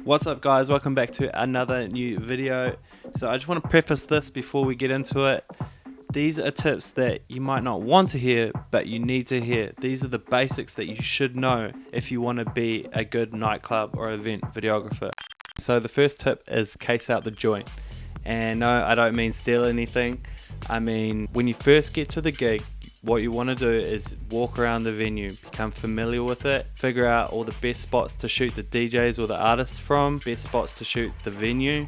What's up guys, welcome back to another new video. So I just want to preface this before we get into it. These are tips that you might not want to hear, but you need to hear. These are the basics that you should know if you want to be a good nightclub or event videographer. So the first tip is case out the joint. And no, I don't mean steal anything. I mean, when you first get to the gig, what you want to do is walk around the venue, become familiar with it, figure out all the best spots to shoot the DJs or the artists from, best spots to shoot the venue.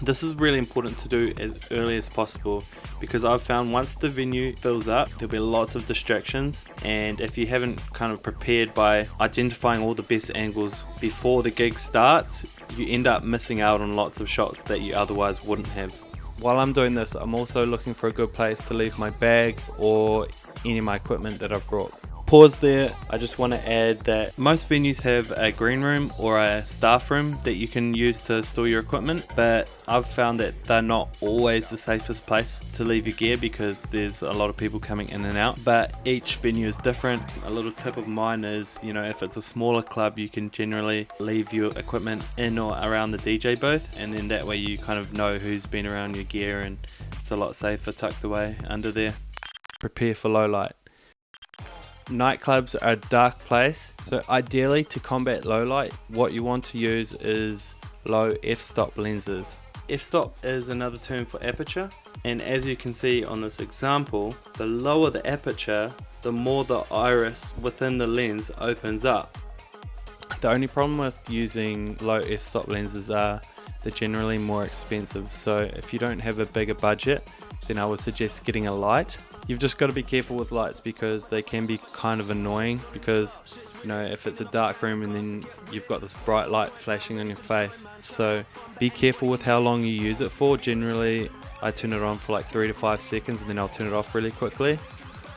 This is really important to do as early as possible because I've found once the venue fills up, there'll be lots of distractions, and if you haven't kind of prepared by identifying all the best angles before the gig starts, you end up missing out on lots of shots that you otherwise wouldn't have. While I'm doing this, I'm also looking for a good place to leave my bag or any of my equipment that I've brought. Pause there, I just want to add that most venues have a green room or a staff room that you can use to store your equipment, but I've found that they're not always the safest place to leave your gear because there's a lot of people coming in and out, but each venue is different. A little tip of mine is, if it's a smaller club, you can generally leave your equipment in or around the DJ booth, and then that way you kind of know who's been around your gear and it's a lot safer tucked away under there. Prepare for low light. Nightclubs are a dark place, so ideally to combat low light, what you want to use is low f-stop lenses. F-stop is another term for aperture, and as you can see on this example, the lower the aperture, the more the iris within the lens opens up. The only problem with using low f-stop lenses are they're generally more expensive, so if you don't have a bigger budget, then I would suggest getting a light. You've just got to be careful with lights because they can be kind of annoying because if it's a dark room and then you've got this bright light flashing on your face, so be careful with how long you use it for. Generally I turn it on for like 3 to 5 seconds and then I'll turn it off really quickly,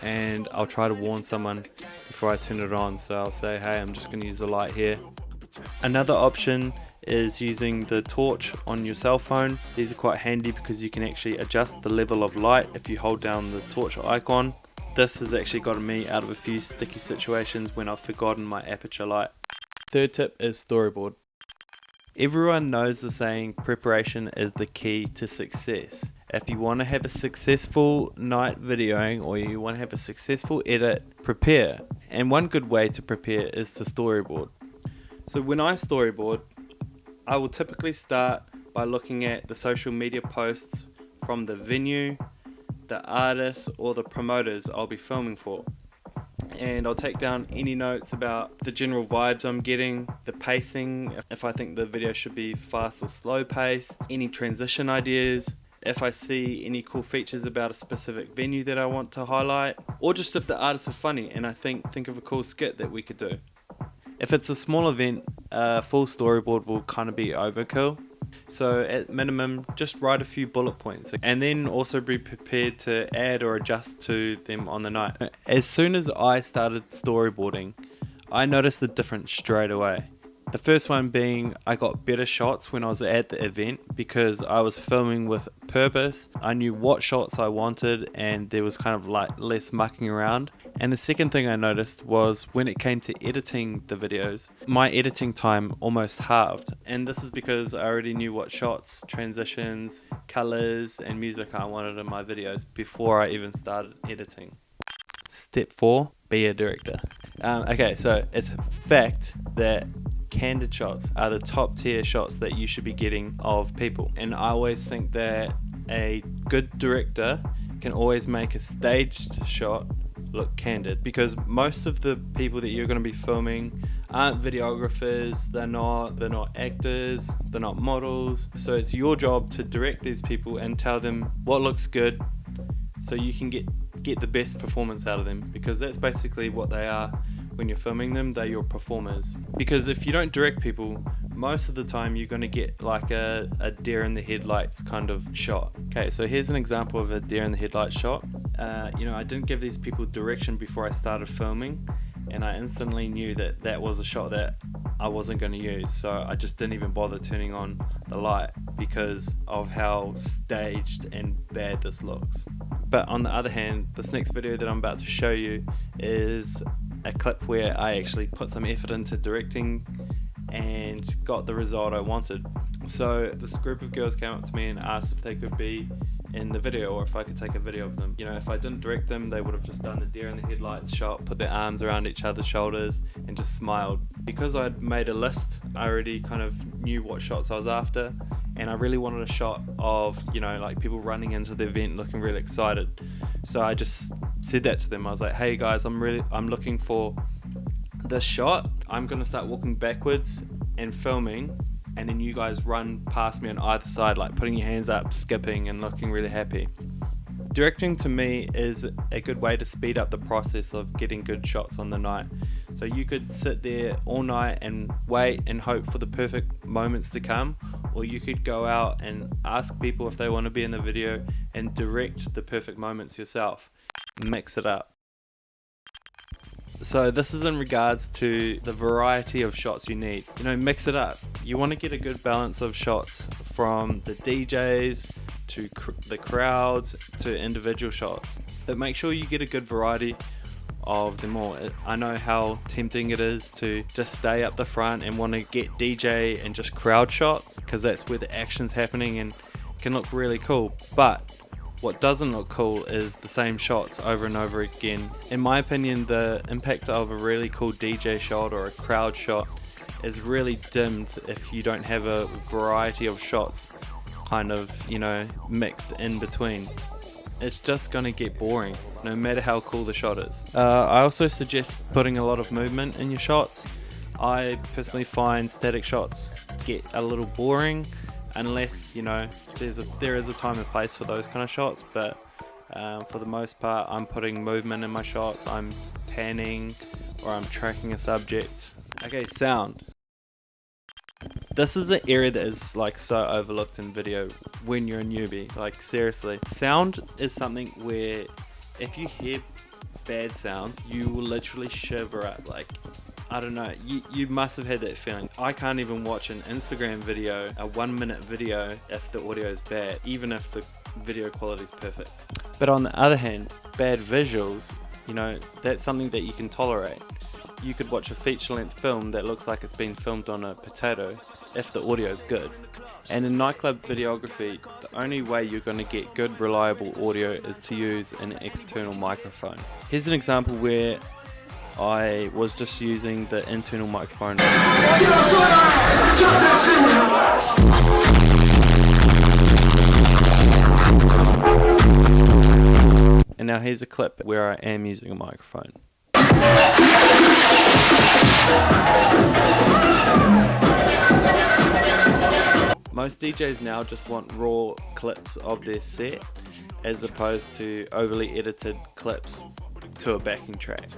and I'll try to warn someone before I turn it on, so I'll say, hey, I'm just going to use a light here. Another option is using the torch on your cell phone. These are quite handy because you can actually adjust the level of light if you hold down the torch icon. This has actually gotten me out of a few sticky situations when I've forgotten my aperture light. Third tip is storyboard. Everyone knows the saying, preparation is the key to success. If you want to have a successful night videoing or you want to have a successful edit, prepare. And one good way to prepare is to storyboard. So when I storyboard, I will typically start by looking at the social media posts from the venue, the artists or the promoters I'll be filming for. And I'll take down any notes about the general vibes I'm getting, the pacing, if I think the video should be fast or slow paced, any transition ideas, if I see any cool features about a specific venue that I want to highlight, or just if the artists are funny and I think of a cool skit that we could do. If it's a small event, a full storyboard will kind of be overkill. So at minimum, just write a few bullet points and then also be prepared to add or adjust to them on the night. As soon as I started storyboarding, I noticed the difference straight away. The first one being I got better shots when I was at the event because I was filming with purpose. I knew what shots I wanted and there was kind of like less mucking around. And the second thing I noticed was when it came to editing the videos, my editing time almost halved. And this is because I already knew what shots, transitions, colors and music I wanted in my videos before I even started editing. Step 4, be a director. Okay, so it's a fact that candid shots are the top tier shots that you should be getting of people, and I always think that a good director can always make a staged shot look candid because most of the people that you're going to be filming aren't videographers, they're not actors, they're not models, so it's your job to direct these people and tell them what looks good so you can get the best performance out of them, because that's basically what they are. When you're filming them, they're your performers. Because if you don't direct people, most of the time you're going to get like a deer in the headlights kind of shot. Okay, so here's an example of a deer in the headlights shot. I didn't give these people direction before I started filming, and I instantly knew that that was a shot that I wasn't going to use, so I just didn't even bother turning on the light because of how staged and bad this looks. But on the other hand, this next video that I'm about to show you is a clip where I actually put some effort into directing and got the result I wanted. So this group of girls came up to me and asked if they could be in the video, or if I could take a video of them. You know, if I didn't direct them, they would have just done the deer in the headlights shot, put their arms around each other's shoulders and just smiled. Because I'd made a list, I already kind of knew what shots I was after, and I really wanted a shot of, you know, like people running into the event looking really excited. So I just said that to them. I was like, hey guys, I'm looking for this shot. I'm gonna start walking backwards and filming, and then you guys run past me on either side, like putting your hands up, skipping and looking really happy. Directing to me is a good way to speed up the process of getting good shots on the night. So you could sit there all night and wait and hope for the perfect moments to come, or you could go out and ask people if they want to be in the video and direct the perfect moments yourself. Mix it up. So this is in regards to the variety of shots you need. You know, mix it up. You want to get a good balance of shots, from the DJs to the crowds to individual shots. But make sure you get a good variety of them all. I know how tempting it is to just stay up the front and want to get DJ and just crowd shots, because that's where the action's happening and can look really cool. But what doesn't look cool is the same shots over and over again. In my opinion, the impact of a really cool DJ shot or a crowd shot is really dimmed if you don't have a variety of shots kind of, you know, mixed in between. It's just gonna get boring no matter how cool the shot is. I also suggest putting a lot of movement in your shots. I personally find static shots get a little boring, unless, you know, there is a time and place for those kind of shots, but for the most part I'm putting movement in my shots. I'm panning or I'm tracking a subject. Okay, sound. This is an area that is like so overlooked in video when you're a newbie. Like seriously, sound is something where if you hear bad sounds, you will literally shiver up. Like, I don't know, you must have had that feeling. I can't even watch an Instagram video, a 1-minute video, if the audio is bad, even if the video quality is perfect. But on the other hand, bad visuals, you know, that's something that you can tolerate. You could watch a feature-length film that looks like it's been filmed on a potato if the audio is good. And in nightclub videography, the only way you're going to get good, reliable audio is to use an external microphone. Here's an example where I was just using the internal microphone. And now here's a clip where I am using a microphone. Most DJs now just want raw clips of their set as opposed to overly edited clips to a backing track.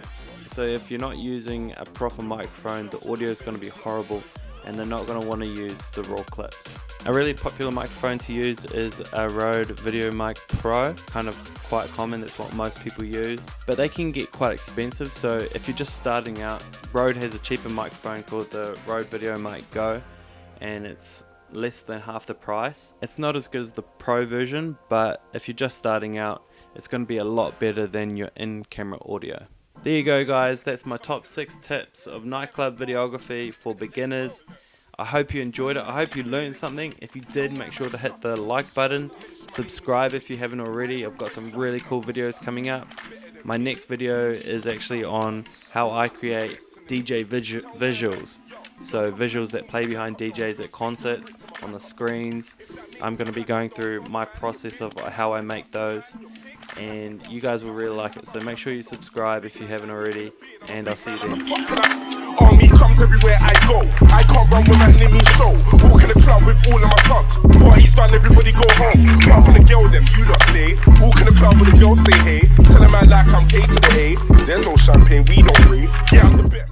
So if you're not using a proper microphone, the audio is going to be horrible and they're not going to want to use the raw clips. A really popular microphone to use is a Rode VideoMic Pro, kind of quite common, that's what most people use, but they can get quite expensive. So if you're just starting out, Rode has a cheaper microphone called the Rode VideoMic Go, and it's less than half the price. It's not as good as the Pro version, but if you're just starting out, it's going to be a lot better than your in-camera audio. There you go guys, that's my top 6 tips of nightclub videography for beginners. I hope you enjoyed it. I hope you learned something. If you did, make sure to hit the like button. Subscribe if you haven't already. I've got some really cool videos coming up. My next video is actually on how I create DJ visuals. So visuals that play behind DJs at concerts on the screens. I'm going to be going through my process of how I make those, and you guys will really like it. So make sure you subscribe if you haven't already, and I'll see you then. Army comes everywhere I go. I can't run with my enemy show. Walk in the club with all of my thugs. Party's done, everybody go home. Apart from the girl, them you lot stay. Walk in the club with the girls say hey. Tell them I like I'm K to the A. There's no champagne, we don't breathe. Yeah, I'm the best.